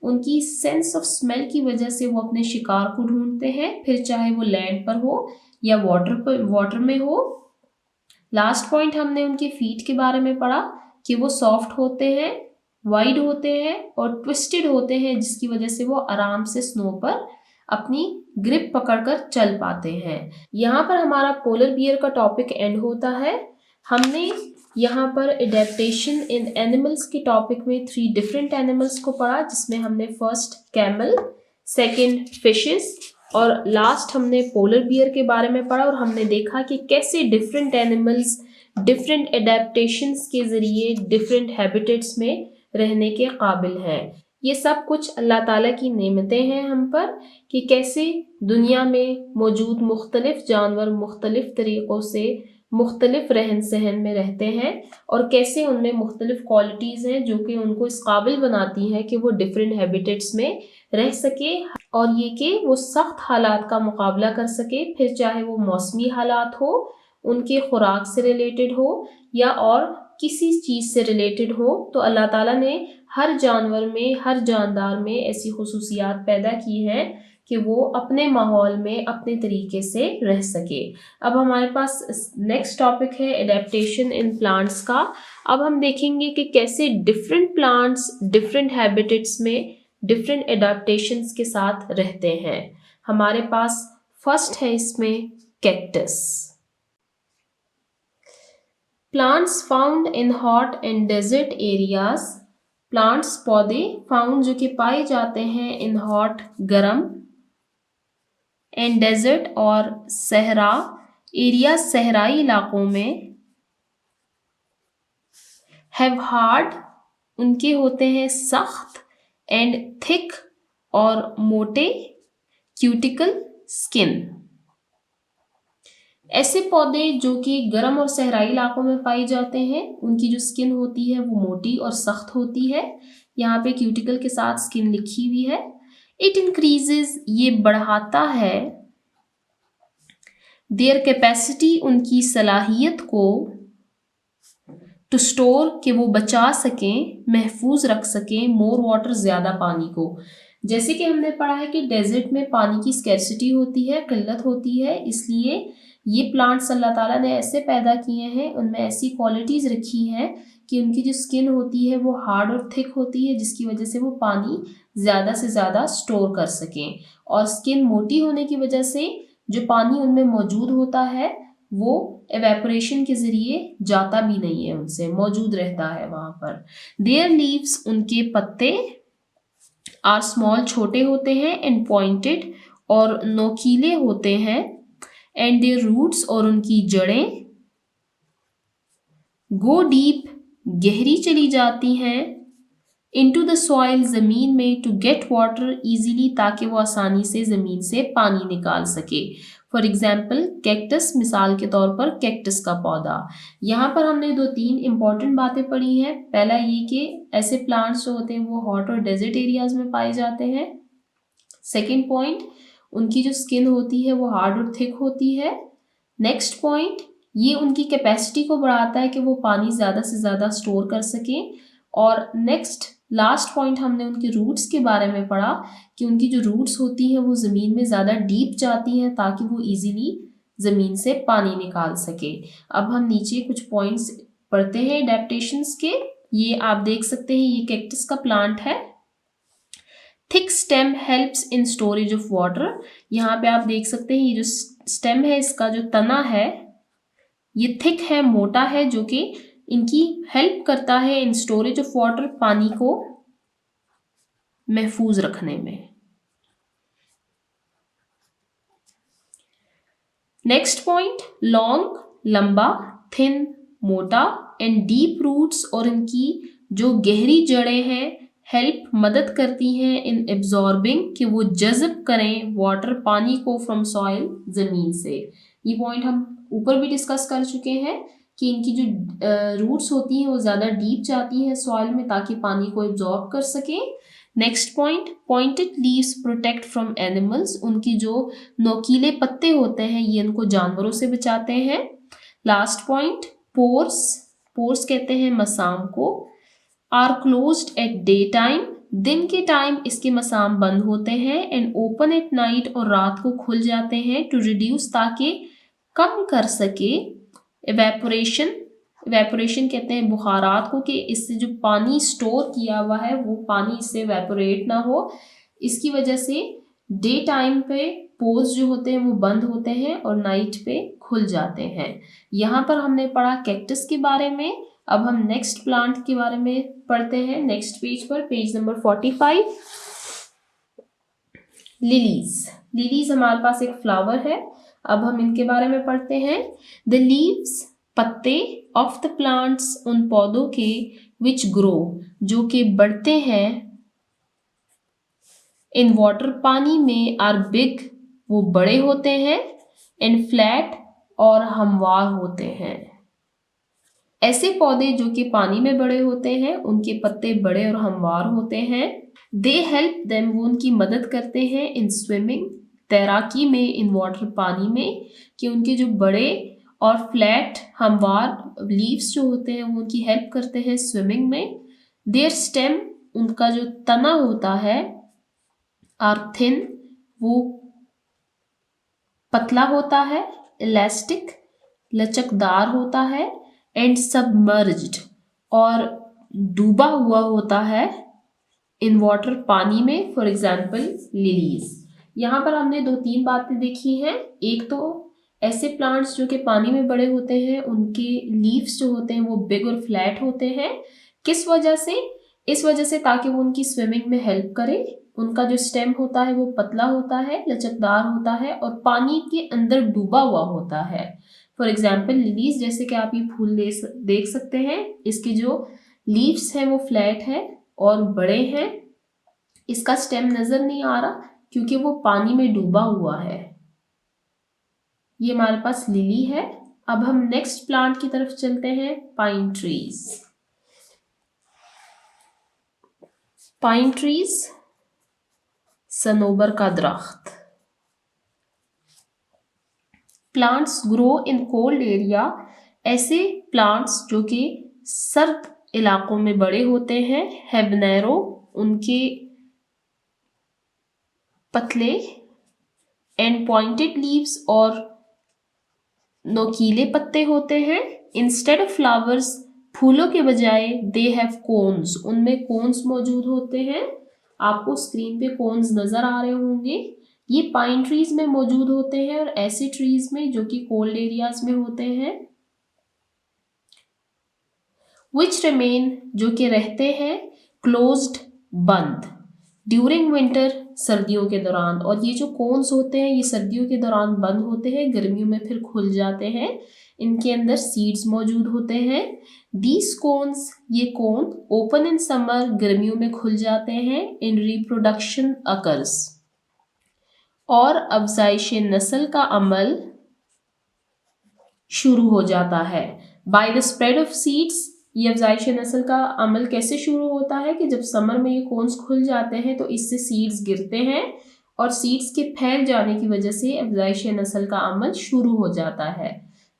उनकी सेंस ऑफ स्मेल की वजह से वो अपने शिकार को ढूंढते हैं, फिर चाहे वो लैंड पर हो या वाटर में हो। लास्ट पॉइंट हमने उनके फीट के बारे में पढ़ा कि वो सॉफ्ट होते हैं, वाइड होते हैं और ट्विस्टेड होते हैं, जिसकी वजह से वो आराम से स्नो पर अपनी ग्रिप पकड़कर चल पाते हैं। यहाँ पर हमारा पोलर बियर का टॉपिक एंड होता है। हमने यहाँ पर एडेप्टेशन इन एनिमल्स के टॉपिक में 3 डिफरेंट एनिमल्स को पढ़ा, जिसमें हमने फर्स्ट कैमल, सेकंड फिशेस और लास्ट हमने पोलर बियर के बारे में पढ़ा। और हमने देखा कि कैसे डिफरेंट एनिमल्स डिफरेंट एडेप्टेशंस के ज़रिए डिफरेंट हैबिटेट्स में रहने के काबिल हैं। ये सब कुछ अल्लाह ताला की नेमतें हैं हम पर, कि कैसे दुनिया में मौजूद मुख्तलिफ जानवर मुख्तलिफ तरीक़ों से मुख्तलिफ रहन सहन में रहते हैं, और कैसे उनमें मुख्तलिफ क्वालिटीज़ हैं जो कि उनको इस काबिल बनाती हैं कि वो डिफरेंट हैबिटेट्स में रह सके, और ये कि वो सख्त हालात का मुकाबला कर सके, फिर चाहे वो मौसमी हालात हो, उनके खुराक से रिलेटेड हो या और किसी चीज़ से रिलेटेड हो। तो अल्लाह ताला ने हर जानवर में, हर जानदार में ऐसी खुसूसियात पैदा की हैं कि वो अपने माहौल में अपने तरीके से रह सके। अब हमारे पास नेक्स्ट टॉपिक है एडेप्टेशन इन प्लांट्स का। अब हम देखेंगे कि कैसे डिफरेंट प्लांट्स डिफरेंट हैबिटेट्स में डिफरेंट एडेप्टेशंस के साथ रहते हैं। हमारे पास फर्स्ट है इसमें cactus. Plants found in hot and desert areas, plants पौधे फाउंड जो कि पाए जाते हैं इन हॉट गर्म, एंड डेजर्ट और सहरा एरिया सहराई इलाकों में, हैव हार्ड उनके होते हैं सख्त, एंड थिक और मोटे, क्यूटिकल स्किन। ऐसे पौधे जो कि गर्म और सहराई इलाकों में पाए जाते हैं उनकी जो स्किन होती है वो मोटी और सख्त होती है। यहाँ पे क्यूटिकल के साथ स्किन लिखी हुई है। इट इंक्रीजेज ये बढ़ाता है, देयर कैपेसिटी उनकी सलाहियत को, टू स्टोर कि वो बचा सकें, महफूज रख सकें, मोर वाटर ज़्यादा पानी को। जैसे कि हमने पढ़ा है कि डेजर्ट में पानी की स्कैर्सिटी होती है, किल्लत होती है, इसलिए ये प्लांट्स अल्लाह ताला ने ऐसे पैदा किए हैं, उनमें ऐसी क्वालिटीज़ रखी हैं कि उनकी जो स्किन होती है वो हार्ड और थिक होती है, जिसकी वजह से वो पानी ज़्यादा से ज़्यादा स्टोर कर सकें। और स्किन मोटी होने की वजह से जो पानी उनमें मौजूद होता है वो एवेपोरेशन के ज़रिए जाता भी नहीं है, उनसे मौजूद रहता है वहाँ पर। देयर लीव्स उनके पत्ते आर स्मॉल छोटे होते हैं, एंड पॉइंटेड और नोकीले होते हैं, एंड देयर रूट्स और उनकी जड़ें गो डीप गहरी चली जाती हैं, इनटू द सॉइल ज़मीन में, टू गेट वाटर ईजीली ताकि वो आसानी से ज़मीन से पानी निकाल सके। फॉर एग्जाम्पल कैक्टस, मिसाल के तौर पर कैक्टस का पौधा। यहाँ पर हमने 2-3 इंपॉर्टेंट बातें पढ़ी हैं। पहला ये कि ऐसे प्लांट्स जो होते हैं वो हॉट और डेजर्ट एरियाज में पाए जाते हैं। सेकेंड पॉइंट, उनकी जो स्किन होती है वो हार्ड और थिक होती है। नेक्स्ट पॉइंट, ये उनकी कैपेसिटी को बढ़ाता है कि वो पानी ज़्यादा से ज़्यादा स्टोर कर सकें। और नेक्स्ट लास्ट पॉइंट हमने उनके रूट्स के बारे में पढ़ा कि उनकी जो रूट्स होती हैं वो ज़मीन में ज़्यादा डीप जाती हैं ताकि वो इजीली ज़मीन से पानी निकाल सके। अब हम नीचे कुछ पॉइंट्स पढ़ते हैं एडेप्टेशंस के। ये आप देख सकते हैं, ये कैक्टस का प्लांट है। Thick stem helps in storage of water. यहाँ पे आप देख सकते हैं ये जो स्टेम है, इसका जो तना है ये थिक है, मोटा है, जो कि इनकी हेल्प करता है इन स्टोरेज ऑफ वाटर, पानी को महफूज रखने में। नेक्स्ट पॉइंट, लॉन्ग लंबा, थिन मोटा, एंड डीप रूट्स और इनकी जो गहरी जड़ें हैं हेल्प मदद करती हैं इन एब्जॉर्बिंग कि वो जज़ब करें वाटर पानी को फ्रॉम सॉइल ज़मीन से। ये पॉइंट हम ऊपर भी डिस्कस कर चुके हैं कि इनकी जो रूट्स होती हैं वो ज़्यादा डीप जाती हैं सॉइल में ताकि पानी को एब्जॉर्ब कर सकें। Next point, pointed leaves protect from animals. उनकी जो नोकीले पत्ते होते हैं ये इनको जानवरों से बचाते हैं। लास्ट पॉइंट, पोर्स, पोर्स कहते हैं मसाम को, are closed at day time, दिन के टाइम इसके मसाम बंद होते हैं, एंड ओपन एट नाइट और रात को खुल जाते हैं, टू रिड्यूस ताकि कम कर सके एवेपोरेशन। एवेपोरेशन कहते हैं बुखारात को, कि इससे जो पानी स्टोर किया हुआ है वो पानी इससे एवेपोरेट ना हो। इसकी वजह से डे टाइम पे पोर्स जो होते हैं वो बंद होते हैं और नाइट पे खुल जाते हैं। यहाँ पर हमने पढ़ा कैक्टस के बारे में। अब हम नेक्स्ट प्लांट के बारे में पढ़ते हैं नेक्स्ट पेज पर, पेज नंबर 45। लिलीज। लिलीज हमारे पास एक फ्लावर है। अब हम इनके बारे में पढ़ते हैं। द लीव्स, पत्ते, ऑफ द प्लांट्स, उन पौधों के, विच ग्रो जो कि बढ़ते हैं, इन वाटर पानी में, आर बिग वो बड़े होते हैं, एंड फ्लैट और हमवार होते हैं। ऐसे पौधे जो कि पानी में बड़े होते हैं उनके पत्ते बड़े और हमवार होते हैं। दे हेल्प देम वो उनकी मदद करते हैं इन स्विमिंग तैराकी में, इन वाटर पानी में, कि उनके जो बड़े और फ्लैट हमवार लीव्स जो होते हैं वो उनकी हेल्प करते हैं स्विमिंग में। देयर स्टेम उनका जो तना होता है, आर थिन वो पतला होता है, इलास्टिक लचकदार होता है, एंड सबमर्ज्ड और डूबा हुआ होता है, इन वाटर पानी में। For example lilies. यहाँ पर हमने 2-3 बातें देखी हैं। एक तो ऐसे प्लांट्स जो कि पानी में बड़े होते हैं उनके लीव्स जो होते हैं वो बिग और फ्लैट होते हैं। किस वजह से? इस वजह से ताकि वो उनकी स्विमिंग में हेल्प करे। उनका जो स्टेम होता है वो पतला होता है, लचकदार होता है और पानी के अंदर डूबा हुआ होता है। फॉर एग्जाम्पल लिलीज, जैसे कि आप ये फूल देख सकते हैं, इसके जो लीव्स हैं वो फ्लैट है और बड़े हैं। इसका स्टेम नजर नहीं आ रहा क्योंकि वो पानी में डूबा हुआ है। ये हमारे पास लिली है। अब हम नेक्स्ट प्लांट की तरफ चलते हैं, pine trees. Pine trees Sanobar का दरख्त। Plants grow in cold area. ऐसे प्लांट्स जो कि सर्द इलाकों में बड़े होते हैं। हैबनेरो, उनके पतले एंड पॉइंटेड लीव्स और नोकीले पत्ते होते हैं। इंस्टेड ऑफ फ्लावर्स, फूलों के बजाय दे हैव कोन्स, उनमें कोन्स मौजूद होते हैं। आपको स्क्रीन पे कोन्स नजर आ रहे होंगे। ये पाइन ट्रीज में मौजूद होते हैं और ऐसे ट्रीज में जो कि कोल्ड एरियाज में होते हैं। विच रिमेन, जो कि रहते हैं क्लोज्ड, बंद, ड्यूरिंग विंटर, सर्दियों के दौरान। और ये जो कोन्स होते हैं ये सर्दियों के दौरान बंद होते हैं, गर्मियों में फिर खुल जाते हैं। इनके अंदर सीड्स मौजूद होते हैं। दीज कोन्स, ये कोन ओपन इन समर, गर्मियों में खुल जाते हैं। इन रिप्रोडक्शन अकर्स, और अफजाइश नस्ल का अमल शुरू हो जाता है। By the spread of seeds, ये अफजाइश नस्ल का अमल कैसे शुरू होता है कि जब समर में ये कोन्स खुल जाते हैं तो इससे सीड्स गिरते हैं और सीड्स के फैल जाने की वजह से अफजाइश नस्ल का अमल शुरू हो जाता है।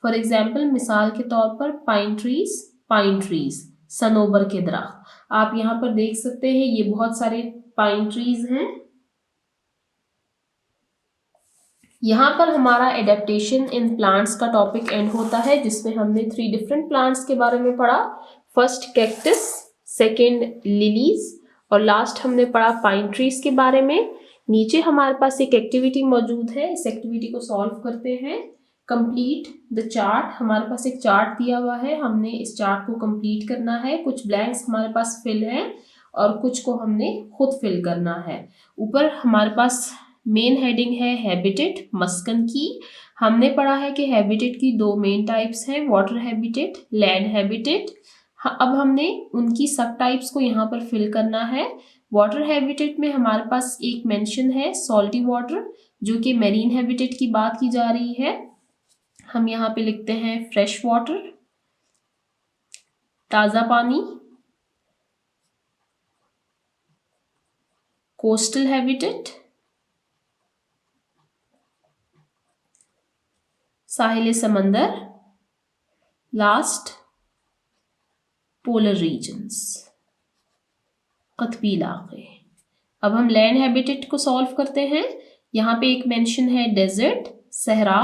फॉर एग्जाम्पल, मिसाल के तौर पर पाइन ट्रीज, सनोबर के दरख्त। आप यहाँ पर देख सकते हैं ये बहुत सारे पाइन ट्रीज हैं। यहाँ पर हमारा एडेप्टेशन इन प्लांट्स का टॉपिक एंड होता है, जिसमें हमने 3 डिफरेंट प्लांट्स के बारे में पढ़ा। फर्स्ट कैक्टस, सेकंड लिलीज और लास्ट हमने पढ़ा पाइन ट्रीज के बारे में। नीचे हमारे पास एक एक्टिविटी मौजूद है, इस एक्टिविटी को सॉल्व करते हैं। कंप्लीट द चार्ट, हमारे पास एक चार्ट दिया हुआ है, हमने इस चार्ट को कंप्लीट करना है। कुछ ब्लैंक्स हमारे पास फिल है और कुछ को हमने खुद फिल करना है। ऊपर हमारे पास मेन हेडिंग है हैबिटेट, मस्कन की। हमने पढ़ा है कि हैबिटेट की 2 मेन टाइप्स हैं, वाटर हैबिटेट, लैंड हैबिटेट। अब हमने उनकी सब टाइप्स को यहाँ पर फिल करना है। वाटर हैबिटेट में हमारे पास एक मेंशन है सॉल्टी वाटर, जो कि मेरीन हैबिटेट की बात की जा रही है। हम यहाँ पे लिखते हैं फ्रेश वाटर, ताज़ा पानी। कोस्टल हैबिटेट, साहिल समंदर। लास्ट, पोलर रीजन्स, कतबी इलाके। अब हम लैंड हैबिटेट को सॉल्व करते हैं। यहाँ पे एक मेंशन है डेजर्ट, सहरा।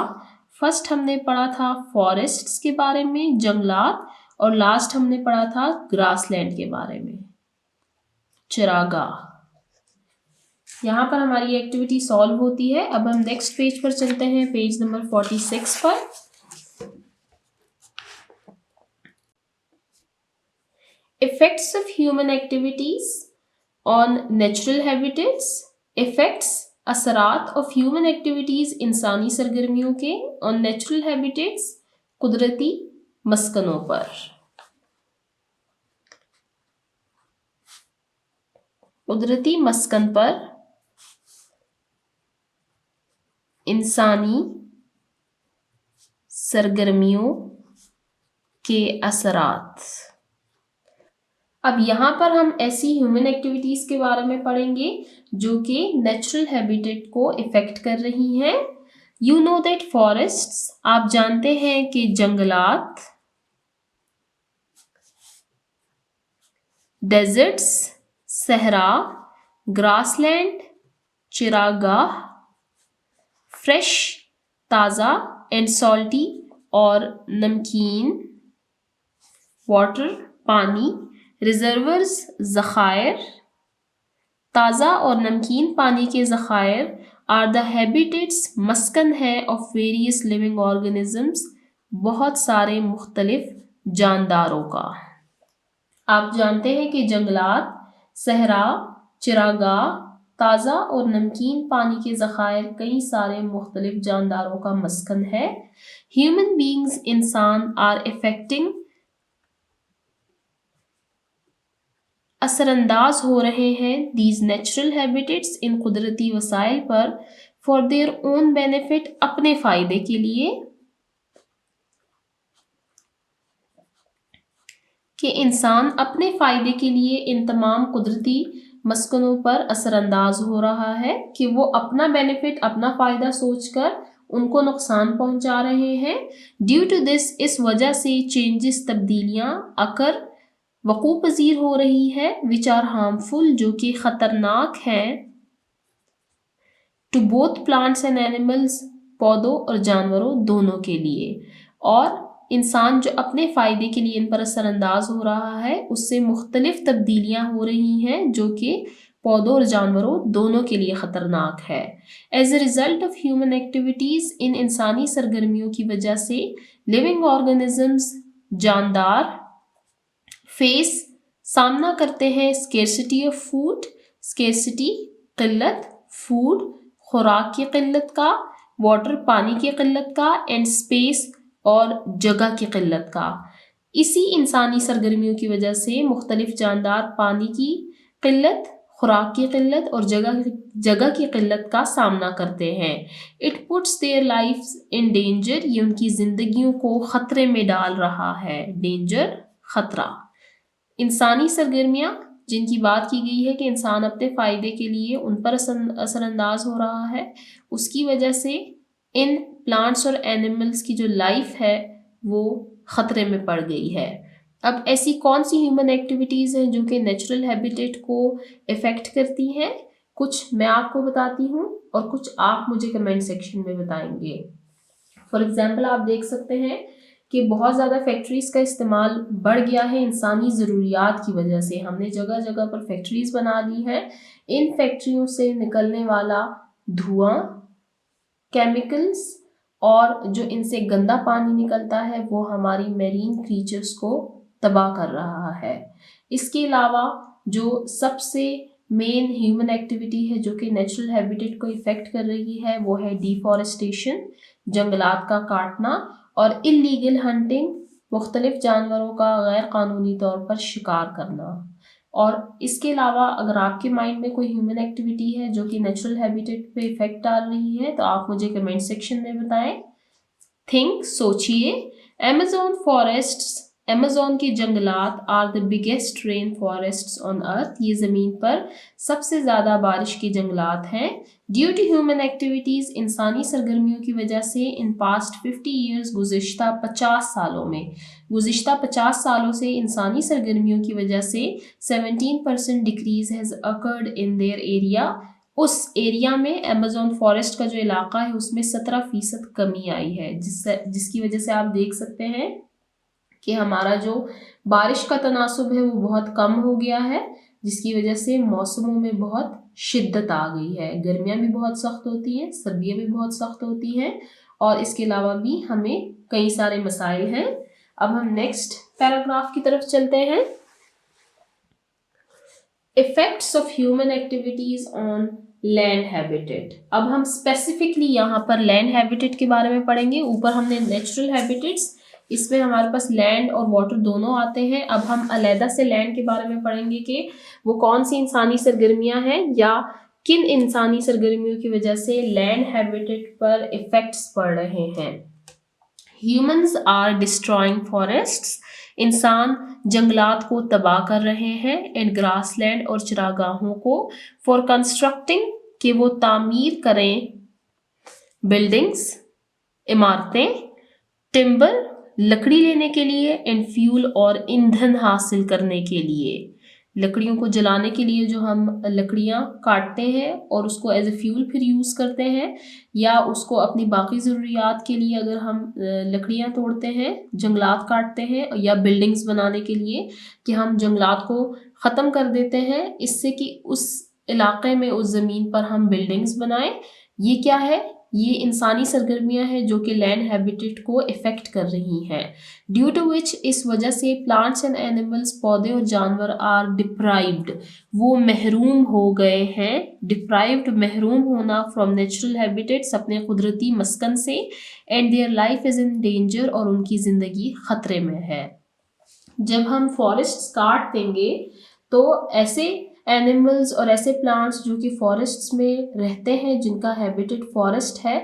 फर्स्ट हमने पढ़ा था फॉरेस्ट्स के बारे में, जंगलात, और लास्ट हमने पढ़ा था ग्रासलैंड के बारे में, चरागाह। यहाँ पर हमारी एक्टिविटी सॉल्व होती है। अब हम नेक्स्ट पेज पर चलते हैं, पेज नंबर 46 पर। Effects of human activities on natural habitats. Effects, असरात ऑफ ह्यूमन एक्टिविटीज, इंसानी सरगर्मियों के, ऑन नेचुरल हैबिटेट्स, कुदरती मस्कनों पर। कुदरती मस्कन पर इंसानी सरगर्मियों के असरात। अब यहाँ पर हम ऐसी ह्यूमन एक्टिविटीज के बारे में पढ़ेंगे जो कि नेचुरल हैबिटेट को इफेक्ट कर रही हैं। यू नो दैट फॉरेस्ट्स, आप जानते हैं कि जंगलात, डेजर्ट्स, सहरा, ग्रासलैंड, चिरागाह, फ्रेश, ताज़ा, एंड सॉल्टी, और नमकीन, वाटर, पानी, रिजर्वर्स, ज़खायर, ताज़ा और नमकीन पानी के ज़खायर आर द हैबिटेट्स, मस्कन है, ऑफ वेरियस लिविंग ऑर्गेनिजम्स, बहुत सारे मुख्तलिफ जानदारों का। आप जानते हैं कि जंगलात, सहरा, चिरागाह, ताज़ा और नमकीन पानी के ज़खायर कई सारे मुख्तलिफ जानदारों का मस्कन है। ह्यूमन बींग्स, इंसान, आर इफेक्टिंग, असरअंदाज हो रहे हैं, दीज नेचुरल हैबिटेट्स, इन कुदरती वसाइल पर, फॉर देयर ओन बेनिफिट, अपने फ़ायदे के लिए, कि इंसान अपने फ़ायदे के लिए इन तमाम कुदरती मस्कनों पर असरअंदाज हो रहा है, कि वो अपना बेनिफिट, अपना फ़ायदा सोचकर उनको नुकसान पहुंचा रहे हैं। ड्यू टू दिस, इस वजह से चेंजेस, तब्दीलियाँ अकर, वकू पजीर हो रही है, विच आर हार्मफुल, जो कि ख़तरनाक हैं, to both plants and animals, पौधों और जानवरों दोनों के लिए। और इंसान जो अपने फ़ायदे के लिए इन पर असरअंदाज हो रहा है, उससे मुख्तलिफ तब्दीलियाँ हो रही हैं जो कि पौधों और जानवरों दोनों के लिए ख़तरनाक है। As a result of human activities, इन इंसानी सरगर्मियों की वजह से लिविंग ऑर्गेनिजम्स, जानदार, फेस, सामना करते हैं, स्केर्सिटी ऑफ फूड, स्केर्सिटी क़िल्लत, फूड खुराक की क़िल्लत का, वाटर पानी की क़िल्लत का, एंड स्पेस और जगह की क़िल्लत का। इसी इंसानी सरगर्मियों की वजह से मुख्तलिफ जानदार पानी की क़िल्लत, खुराक की क़िल्लत और जगह की क़िल्लत का सामना करते हैं। It puts their lifes in danger, ये उनकी ज़िंदगियों को ख़तरे में डाल रहा है। डेंजर, ख़तरा। इंसानी सरगर्मियाँ जिनकी बात की गई है कि इंसान अपने फ़ायदे के लिए उन पर असरअंदाज हो रहा है, उसकी वजह से इन प्लांट्स और एनिमल्स की जो लाइफ है वो ख़तरे में पड़ गई है। अब ऐसी कौन सी ह्यूमन एक्टिविटीज़ हैं जो कि नेचुरल हैबिटेट को इफ़ेक्ट करती हैं? कुछ मैं आपको बताती हूँ और कुछ आप मुझे कमेंट सेक्शन में बताएंगे। फॉर एग्ज़ाम्पल, आप देख सकते हैं कि बहुत ज़्यादा फैक्ट्रीज़ का इस्तेमाल बढ़ गया है इंसानी ज़रूरियात की वजह से। हमने जगह जगह पर फैक्ट्रीज़ बना ली हैं। इन फैक्ट्रियों से निकलने वाला धुआं, केमिकल्स और जो इनसे गंदा पानी निकलता है वो हमारी मेरीन क्रीचर्स को तबाह कर रहा है। इसके अलावा जो सबसे मेन ह्यूमन एक्टिविटी है जो कि नेचुरल हैबिटेट को इफ़ेक्ट कर रही है वो है डिफॉरेस्टेशन, जंगलात का काटना और इल्लीगल हंटिंग, मुख्तलिफ जानवरों का गैर कानूनी तौर पर शिकार करना। और इसके अलावा अगर आपके माइंड में कोई ह्यूमन एक्टिविटी है जो कि नेचुरल हैबिटेट पे इफेक्ट डाल रही है तो आप मुझे कमेंट सेक्शन में बताएं। थिंक, सोचिए। अमेज़न फॉरेस्ट्स, अमेज़न के जंगलात are the biggest rain forests on earth, ये ज़मीन पर सबसे ज़्यादा बारिश के जंगलात हैं। ड्यू टू ह्यूमन एक्टिविटीज़, इंसानी सरगर्मियों की वजह से इन पास्ट 50 ईयर्स, गुज़िश्ता 50 सालों से इंसानी सरगर्मियों की वजह से 17% decrease has occurred in their area. उस एरिया में अमेज़न फॉरेस्ट का जो इलाका है उसमें 17% कमी आई है, जिसकी वजह से आप देख सकते हैं कि हमारा जो बारिश का तनासुब है वो बहुत कम हो गया है, जिसकी वजह से मौसमों में बहुत शिद्दत आ गई है। गर्मियाँ भी बहुत सख्त होती हैं, सर्दियाँ भी बहुत सख्त होती हैं और इसके अलावा भी हमें कई सारे मसाइल हैं। अब हम नेक्स्ट पैराग्राफ की तरफ चलते हैं। Effects of human activities on land habitat. अब हम स्पेसिफिकली यहाँ पर लैंड हैबिटेट के बारे में पढ़ेंगे। ऊपर हमने नेचुरल हैबिटेट्स, इसमें हमारे पास लैंड और वाटर दोनों आते हैं। अब हम अलहदा से लैंड के बारे में पढ़ेंगे कि वो कौन सी इंसानी सरगर्मियाँ हैं या किन इंसानी सरगर्मियों की वजह से लैंड हैबिटेट पर इफेक्ट्स पड़ रहे हैं। ह्यूमंस आर डिस्ट्रॉइंग फॉरेस्ट्स, इंसान जंगलात को तबाह कर रहे हैं, एंड ग्रासलैंड और चरागाहों को, फॉर कंस्ट्रक्टिंग, कि वो तामीर करें, बिल्डिंग्स, इमारतें, टिम्बर, लकड़ी लेने के लिए, एंड फ्यूल और ईंधन हासिल करने के लिए। लकड़ियों को जलाने के लिए जो हम लकड़ियाँ काटते हैं और उसको एज ए फ्यूल फिर यूज़ करते हैं, या उसको अपनी बाकी ज़रूरियात के लिए अगर हम लकड़ियाँ तोड़ते हैं, जंगलात काटते हैं, या बिल्डिंग्स बनाने के लिए कि हम जंगलात को ख़त्म कर देते हैं इससे कि उस इलाक़े में, उस ज़मीन पर हम बिल्डिंग्स बनाएं, ये क्या है? ये इंसानी सरगर्मियां हैं जो कि लैंड हैबिटेट को इफेक्ट कर रही हैं। ड्यू टू विच, इस वजह से प्लांट्स एंड एनिमल्स, पौधे और जानवर आर डिप्राइव्ड, वो महरूम हो गए हैं। डिप्राइव्ड, महरूम होना, फ्रॉम नेचुरल हैबिटेट्स, अपने कुदरती मस्कन से, and their life is in danger, और उनकी ज़िंदगी ख़तरे में है। जब हम फॉरेस्ट्स काट देंगे तो ऐसे एनिमल्स और ऐसे प्लांट्स जो कि फॉरेस्ट्स में रहते हैं, जिनका हैबिटेट फॉरेस्ट है,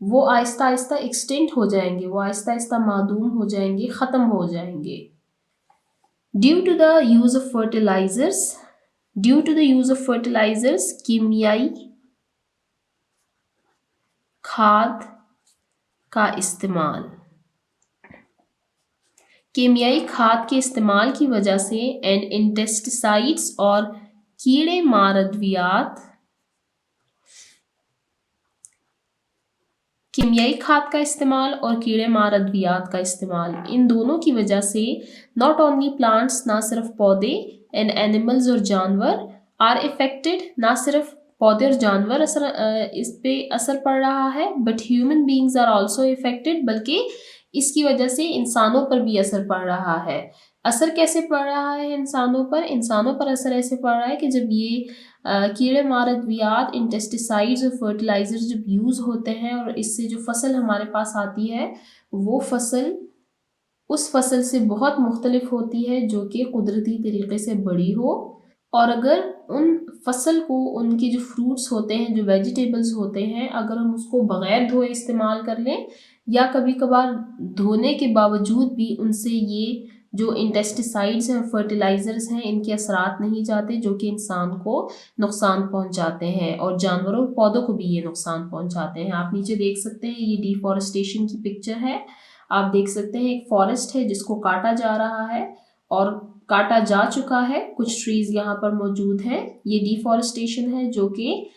वो आहिस्ता आहिस्ता एक्सटिंक्ट हो जाएंगे, वो आहिस्ता आहिस्ता मादूम हो जाएंगे, ख़त्म हो जाएंगे। Due to the use of fertilisers, due to the use of fertilisers, कीमियाई खाद का इस्तेमाल, कीमियाई खाद के इस्तेमाल की वजह से, एंड इंसेक्टिसाइड्स, और कीड़े मार अद्वियात, कीमियाई खाद का इस्तेमाल और कीड़े मार अद्वियात का इस्तेमाल, इन दोनों की वजह से नॉट ओनली प्लांट्स, ना सिर्फ पौधे, एंड एनिमल्स और जानवर आर इफेक्टेड, ना सिर्फ पौधे और जानवर इस पे असर पड़ रहा है, but human beings are also affected, बल्कि इसकी वजह से इंसानों पर भी असर पड़ रहा है। असर कैसे पड़ रहा है इंसानों पर? इंसानों पर असर ऐसे पड़ रहा है कि जब ये कीड़े मार अद्वियात, इंसेक्टिसाइड्स और फर्टिलाइजर्स जब यूज़ होते हैं, और इससे जो फसल हमारे पास आती है, वो फसल उस फसल से बहुत मुख्तलिफ होती है जो कि कुदरती तरीके से बड़ी हो, और अगर उन फसल को, उनके जो फ्रूट्स होते हैं, जो वेजिटेबल्स होते हैं, अगर हम उसको बग़ैर धोए इस्तेमाल कर लें, या कभी कभार धोने के बावजूद भी उनसे ये जो इंसेक्टिसाइड्स हैं, फर्टिलाइज़र्स हैं, इनके असरात नहीं जाते, जो कि इंसान को नुकसान पहुंचाते हैं, और जानवरों और पौधों को भी ये नुकसान पहुंचाते हैं। आप नीचे देख सकते हैं, ये डिफॉरेस्टेशन की पिक्चर है। आप देख सकते हैं एक फॉरेस्ट है जिसको काटा जा रहा है, और काटा जा चुका है, कुछ ट्रीज यहाँ पर मौजूद हैं। ये डिफॉरेस्टेशन है जो कि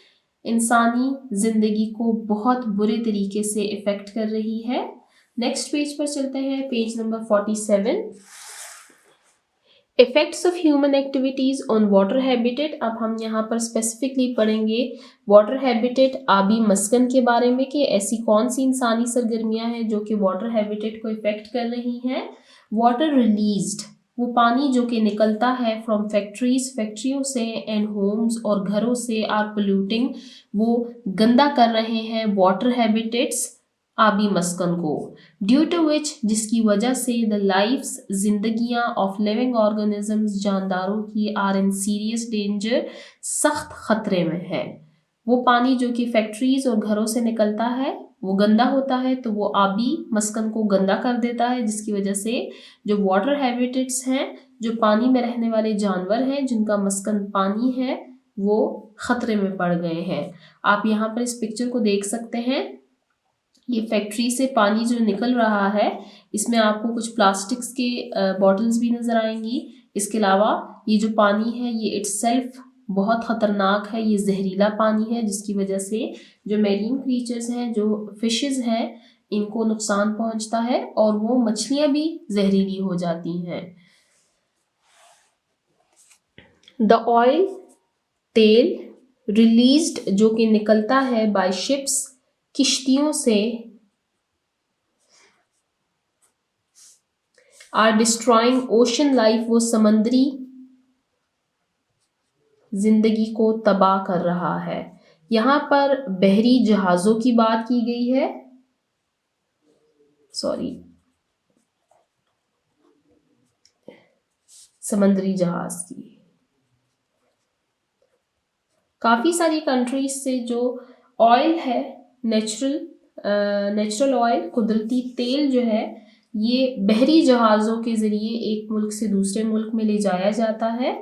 इंसानी ज़िंदगी को बहुत बुरे तरीके से इफ़ेक्ट कर रही है। नेक्स्ट पेज पर चलते हैं, page number 47, effects of human activities on water habitat. अब हम यहाँ पर स्पेसिफिकली पढ़ेंगे वाटर हैबिटेट, आबी मस्कन के बारे में, कि ऐसी कौन सी इंसानी सरगर्मियाँ हैं जो कि वाटर हैबिटेट को इफ़ेक्ट कर रही हैं। वाटर रिलीज्ड, वो पानी जो कि निकलता है फ्रॉम फैक्ट्रीज, फैक्ट्रियों से, एंड होम्स, और घरों से, आर पोल्यूटिंग, वो गंदा कर रहे हैं वाटर हैबिटेट्स, आबी मस्कन को। ड्यू टू विच, जिसकी वजह से द लाइफ्स, जिंदगियां, ऑफ लिविंग ऑर्गेनिजम्स, जानदारों की, आर इन सीरियस डेंजर, सख्त खतरे में है। वो पानी जो कि फैक्ट्रीज और घरों से निकलता है, वो गंदा होता है, तो वो आबी मस्कन को गंदा कर देता है, जिसकी वजह से जो वाटर हैबिटेट्स हैं, जो पानी में रहने वाले जानवर हैं, जिनका मस्कन पानी है, वो खतरे में पड़ गए हैं। आप यहाँ पर इस पिक्चर को देख सकते हैं, ये फैक्ट्री से पानी जो निकल रहा है, इसमें आपको कुछ प्लास्टिक्स के बॉटल्स भी नज़र आएंगी। इसके अलावा ये जो पानी है, ये इट्सेल्फ बहुत ख़तरनाक है, ये जहरीला पानी है, जिसकी वजह से जो मैरीन क्रीचर्स हैं, जो फिशेस हैं, इनको नुकसान पहुंचता है, और वो मछलियाँ भी जहरीली हो जाती हैं। द ऑयल, तेल, रिलीज्ड, जो कि निकलता है बाय शिप्स, किश्तियों से, आर डिस्ट्रॉइंग ओशन लाइफ, वो समंदरी जिंदगी को तबाह कर रहा है। यहाँ पर बहरी जहाज़ों की बात की गई है, समंदरी जहाज की। काफ़ी सारी कंट्रीज से जो ऑयल है, नेचुरल ऑयल, कुदरती तेल जो है, ये बहरी जहाज़ों के ज़रिए एक मुल्क से दूसरे मुल्क में ले जाया जाता है।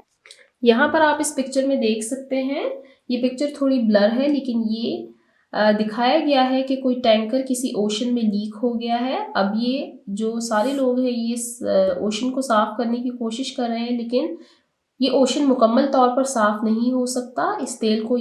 यहाँ पर आप इस पिक्चर में देख सकते हैं, ये पिक्चर थोड़ी ब्लर है, लेकिन ये दिखाया गया है कि कोई टैंकर किसी ओशन में लीक हो गया है। अब ये जो सारे लोग हैं, ये इस ओशन को साफ़ करने की कोशिश कर रहे हैं, लेकिन ये ओशन मुकम्मल तौर पर साफ़ नहीं हो सकता। इस तेल को